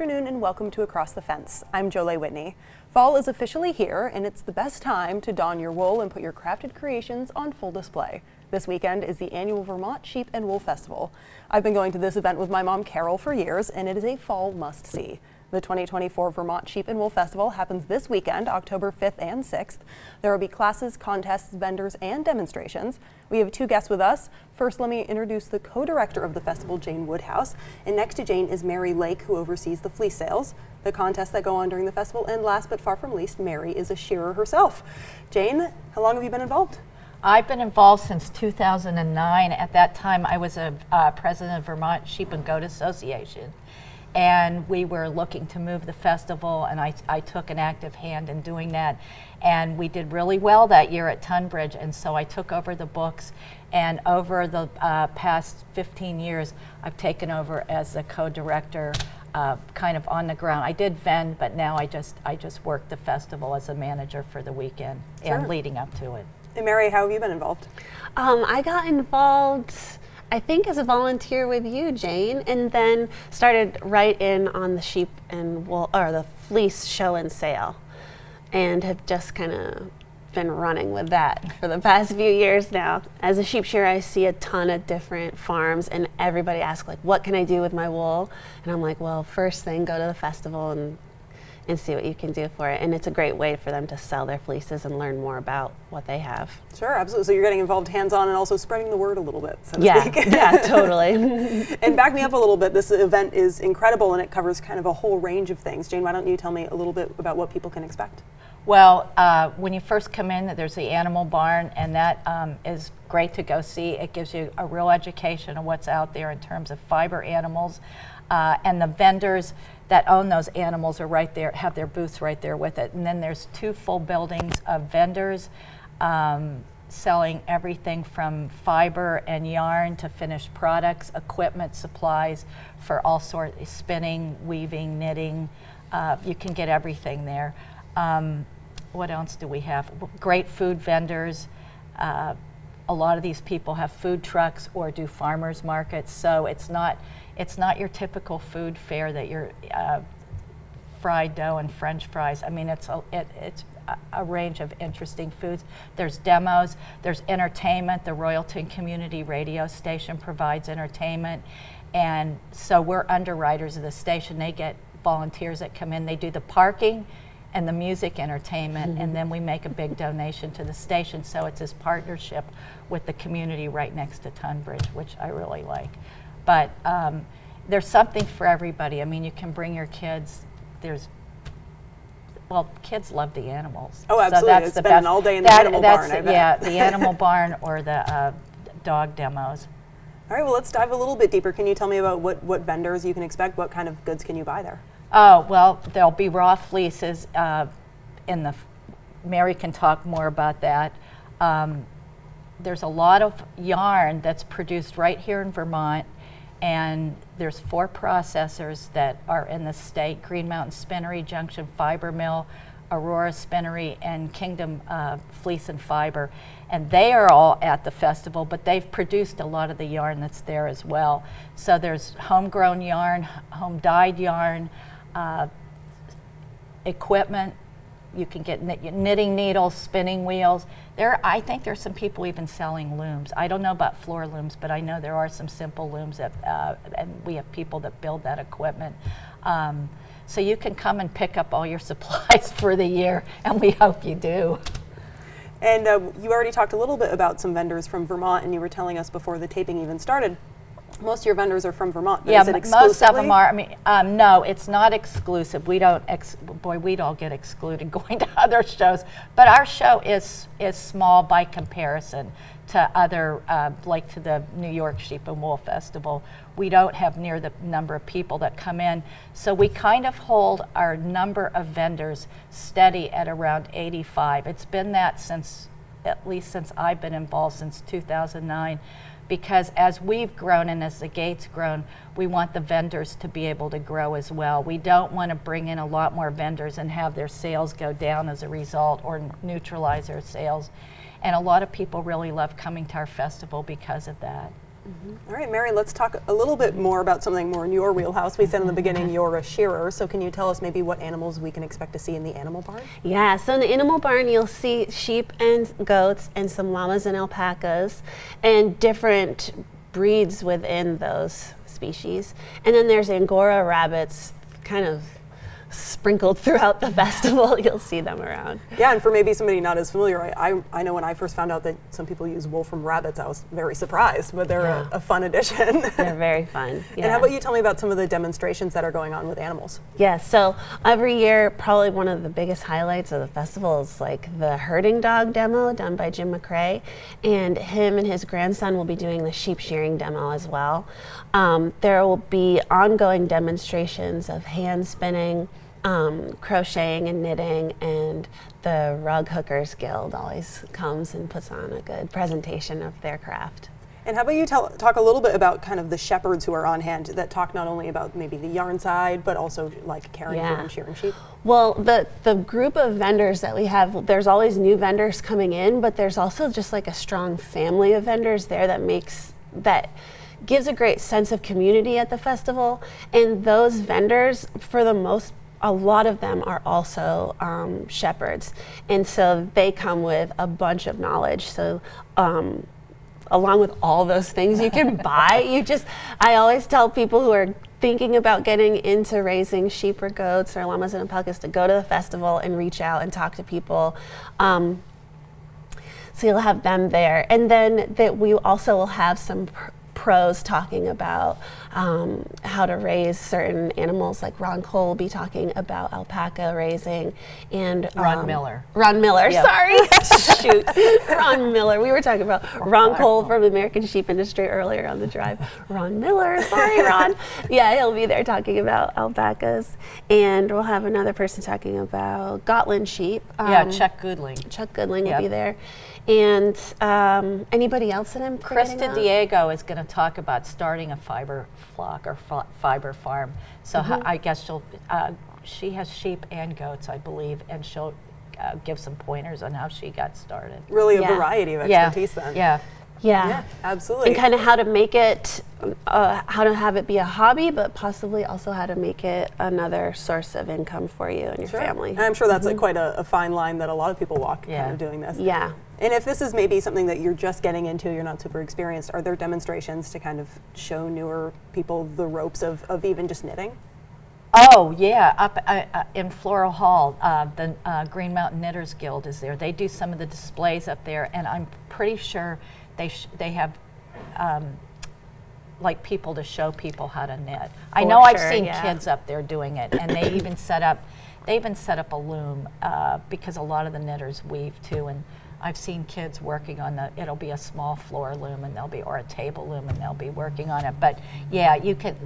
afternoon and welcome to Across the Fence. I'm Jolie Whitney. Fall is officially here and it's the best time to don your wool and put your crafted creations on full display. This weekend is the annual Vermont Sheep and Wool Festival. I've been going to this event with my mom Carol for years and it is a fall must-see. The 2024 Vermont Sheep and Wool Festival happens this weekend, October 5th and 6th. There will be classes, contests, vendors, and demonstrations. We have two guests with us. First, let me introduce the co-director of the festival, Jane Woodhouse. And next to Jane is Mary Lake, who oversees the fleece sales, the contests that go on during the festival. And last but far from least, Mary is a shearer herself. Jane, how long have you been involved? I've been involved since 2009. At that time, I was a president of Vermont Sheep and Goat Association. And we were looking to move the festival, and I took an active hand in doing that. And we did really well that year at Tunbridge, and so I took over the books. And over the past 15 years, I've taken over as the co-director, kind of on the ground. I did vend, but now I just work the festival as a manager for the weekend and leading up to it. And Mary, how have you been involved? I got involved, I think, as a volunteer with you, Jane, and then started right in on the sheep and wool, or the fleece show and sale, and have just kind of been running with that for the past few years now. As a sheep shearer, I see a ton of different farms, and everybody asks, like, what can I do with my wool? And I'm like, well, first thing, go to the festival and see what you can do for it. And it's a great way for them to sell their fleeces and learn more about what they have. Sure, absolutely. So you're getting involved hands-on and also spreading the word a little bit, so to speak. Yeah, totally. And back me up a little bit. This event is incredible and it covers kind of a whole range of things. Jane, why don't you tell me a little bit about what people can expect? Well, when you first come in, there's the animal barn, and that is great to go see. It gives you a real education of what's out there in terms of fiber animals. And the vendors that own those animals are right there, have their booths right there with it. And then there's two full buildings of vendors selling everything from fiber and yarn to finished products, equipment, supplies for all sorts, spinning, weaving, knitting. You can get everything there. What else do we have? Great food vendors. A lot of these people have food trucks or do farmers markets, so it's not your typical food fair that you're fried dough and French fries. I mean, it's a range of interesting foods. There's demos, there's entertainment. The Royalton Community Radio Station provides entertainment, and so we're underwriters of the station. They get volunteers that come in. They do the parking and the music entertainment, and then we make a big donation to the station. So it's this partnership with the community right next to Tunbridge, which I really like. But there's something for everybody. I mean, you can bring your kids. Kids love the animals. Oh, absolutely. So that's it's the been best. an all day in the animal barn, I bet. Yeah, the animal barn or the dog demos. All right, well, let's dive a little bit deeper. Can you tell me about what vendors you can expect? What kind of goods can you buy there? Oh, well, there'll be raw fleeces Mary can talk more about that. There's a lot of yarn that's produced right here in Vermont, and there's 4 processors that are in the state: Green Mountain Spinnery, Junction Fiber Mill, Aurora Spinnery, and Kingdom Fleece and Fiber. And they are all at the festival, but they've produced a lot of the yarn that's there as well. So there's homegrown yarn, home-dyed yarn, equipment. You can get knitting needles, spinning wheels. I think there's some people even selling looms. I don't know about floor looms, but I know there are some simple looms that, and we have people that build that equipment. So you can come and pick up all your supplies for the year, and we hope you do. And you already talked a little bit about some vendors from Vermont, and you were telling us before the taping even started. Most of your vendors are from Vermont, but is it exclusively? Most of them are. I mean, no, it's not exclusive. We don't. We'd all get excluded going to other shows. But our show is small by comparison to other, like to the New York Sheep and Wool Festival. We don't have near the number of people that come in. So we kind of hold our number of vendors steady at around 85. It's been that at least since I've been involved, since 2009. Because as we've grown and as the gate's grown, we want the vendors to be able to grow as well. We don't want to bring in a lot more vendors and have their sales go down as a result or neutralize their sales. And a lot of people really love coming to our festival because of that. All right, Mary, let's talk a little bit more about something more in your wheelhouse. We said in the beginning you're a shearer, so can you tell us maybe what animals we can expect to see in the animal barn? Yeah, so in the animal barn you'll see sheep and goats and some llamas and alpacas and different breeds within those species. And then there's Angora rabbits kind of sprinkled throughout the festival. You'll see them around. Yeah, and for maybe somebody not as familiar, I know when I first found out that some people use wool from rabbits, I was very surprised, but they're a fun addition. They're very fun. Yeah. And how about you tell me about some of the demonstrations that are going on with animals? Yeah, so every year, probably one of the biggest highlights of the festival is like the herding dog demo done by Jim McCrae, and him and his grandson will be doing the sheep shearing demo as well. There will be ongoing demonstrations of hand spinning, crocheting and knitting, and the Rug Hookers Guild always comes and puts on a good presentation of their craft. And how about you talk a little bit about kind of the shepherds who are on hand that talk not only about maybe the yarn side, but also like caring for and shearing sheep? Well, the group of vendors that we have, there's always new vendors coming in, but there's also just like a strong family of vendors there that gives a great sense of community at the festival. And those vendors, for the most a lot of them are also shepherds, and so they come with a bunch of knowledge. So along with all those things you can buy, I always tell people who are thinking about getting into raising sheep or goats or llamas and alpacas to go to the festival and reach out and talk to people. So you'll have them there, and then that we also will have some pros talking about how to raise certain animals. Like Ron Cole will be talking about alpaca raising, and Ron Miller, yep. Sorry. Shoot. Ron Miller. We were talking about Ron Cole from American Sheep Industry earlier on the drive. Ron Miller, sorry Ron. Yeah, he'll be there talking about alpacas, and we'll have another person talking about Gotland sheep. Chuck Goodling. Chuck Goodling will be there. And anybody else that I'm forgetting Krista about? Diego is going to talk about starting a fiber flock or fiber farm. So I guess she has sheep and goats, I believe, and she'll give some pointers on how she got started. Really a variety of expertise then. Yeah, absolutely. And kind of how to make it, how to have it be a hobby, but possibly also how to make it another source of income for you and your family. And I'm sure that's quite a fine line that a lot of people walk kind of doing this. Yeah. And if this is maybe something that you're just getting into, you're not super experienced, are there demonstrations to kind of show newer people the ropes of even just knitting? Oh yeah, up in Floral Hall, the Green Mountain Knitters Guild is there. They do some of the displays up there, and I'm pretty sure they have like people to show people how to knit. I know I've seen kids up there doing it, and they even set up a loom because a lot of the knitters weave too, and I've seen kids working on it'll be a small floor loom, and or a table loom, and they'll be working on it. But yeah,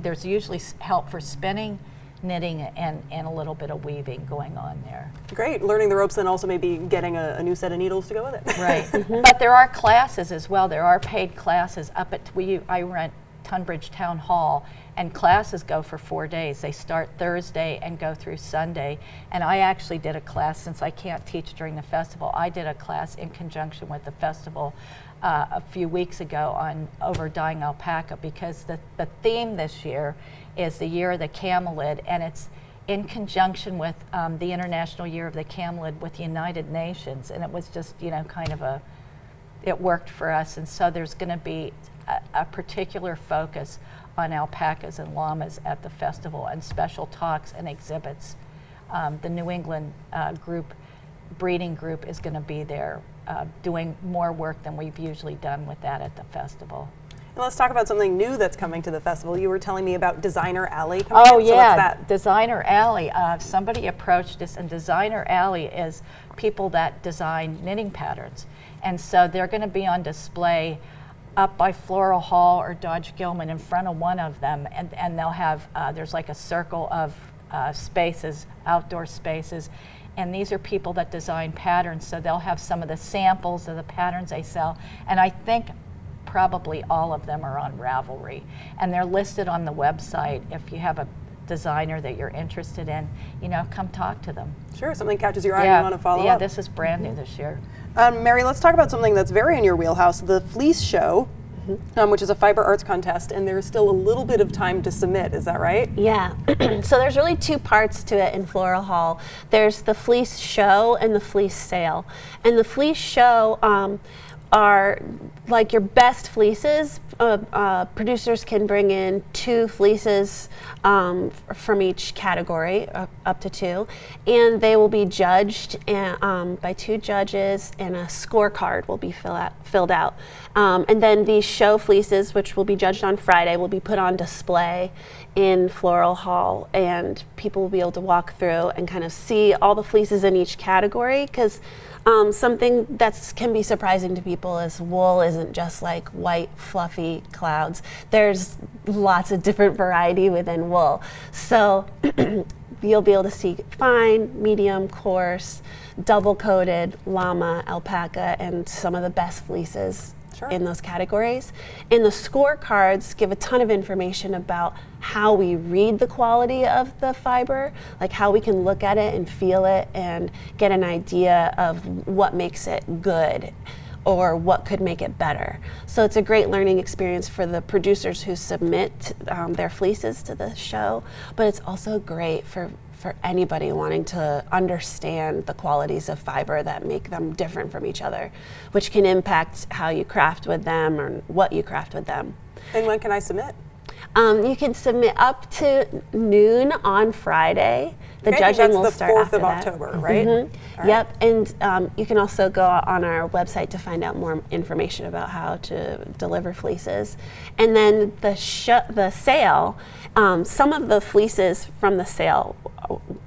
there's usually help for spinning, knitting, and a little bit of weaving going on there. Great, learning the ropes, and also maybe getting a new set of needles to go with it. Right, but there are classes as well. There are paid classes up at, I rent Tunbridge Town Hall, and classes go for 4 days. They start Thursday and go through Sunday. And I actually did a class, since I can't teach during the festival, I did a class in conjunction with the festival a few weeks ago over dyeing alpaca, because the theme this year is the Year of the Camelid, and it's in conjunction with the International Year of the Camelid with the United Nations. And it was just, kind of it worked for us. And so there's going to be a particular focus on alpacas and llamas at the festival, and special talks and exhibits. The New England breeding group is going to be there doing more work than we've usually done with that at the festival. And let's talk about something new that's coming to the festival. You were telling me about Designer Alley coming in. Oh yeah, so what's that? Designer Alley. Somebody approached us, and Designer Alley is people that design knitting patterns. And so they're going to be on display up by Floral Hall or Dodge Gilman in front of one of them, and they'll have, there's like a circle of spaces, outdoor spaces, and these are people that design patterns, so they'll have some of the samples of the patterns they sell, and I think probably all of them are on Ravelry, and they're listed on the website. If you have a designer that you're interested in, come talk to them. Sure, something catches your eye and you want to follow up. Yeah, this is brand new this year. Mary, let's talk about something that's very in your wheelhouse, the Fleece show. which is a fiber arts contest, and there's still a little bit of time to submit. Is that right? Yeah. So there's really two parts to it in Floral Hall. There's the fleece show and the fleece sale. And the fleece show are like your best fleeces. Producers can bring in 2 fleeces from each category, up to 2, and they will be judged by 2 judges, and a scorecard will be filled out. And then these show fleeces, which will be judged on Friday, will be put on display in Floral Hall, and people will be able to walk through and kind of see all the fleeces in each category, because something that can be surprising to people is wool isn't just like white fluffy clouds. There's lots of different variety within wool. So you'll be able to see fine, medium, coarse, double coated, llama, alpaca, and some of the best fleeces in those categories. And the scorecards give a ton of information about how we read the quality of the fiber, like how we can look at it and feel it and get an idea of what makes it good or what could make it better. So it's a great learning experience for the producers who submit their fleeces to the show, but it's also great for anybody wanting to understand the qualities of fiber that make them different from each other, which can impact how you craft with them or what you craft with them. And when can I submit? You can submit up to noon on Friday. The judging will start after that. That's the 4th of October, right? Mm-hmm. Yep, and you can also go on our website to find out more information about how to deliver fleeces. And then the sale, some of the fleeces from the sale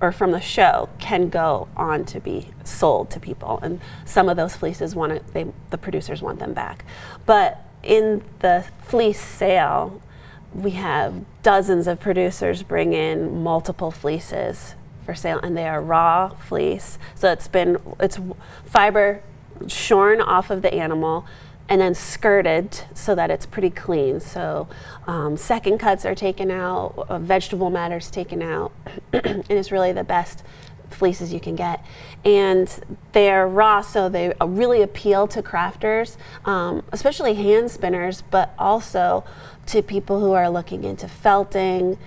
or from the show can go on to be sold to people, and some of those fleeces the producers want them back. But in the fleece sale, we have dozens of producers bring in multiple fleeces for sale, and they are raw fleece. So it's fiber shorn off of the animal and then skirted so that it's pretty clean. So second cuts are taken out, vegetable matter's taken out, and it's really the best fleeces you can get. And they're raw, so they really appeal to crafters, especially hand spinners, but also to people who are looking into felting,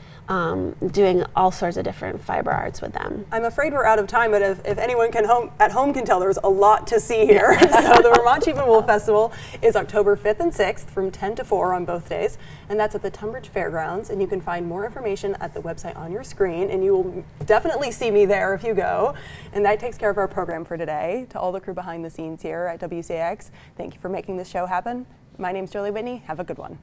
doing all sorts of different fiber arts with them. I'm afraid we're out of time, but if anyone at home can tell, there's a lot to see here. So the Vermont Sheep Wool Festival is October 5th and 6th from 10 to 4 on both days, and that's at the Tunbridge Fairgrounds, and you can find more information at the website on your screen, and you will definitely see me there if you go. And that takes care of our program for today. To all the crew behind the scenes here at WCAX, thank you for making this show happen. My name's Jolie Whitney. Have a good one.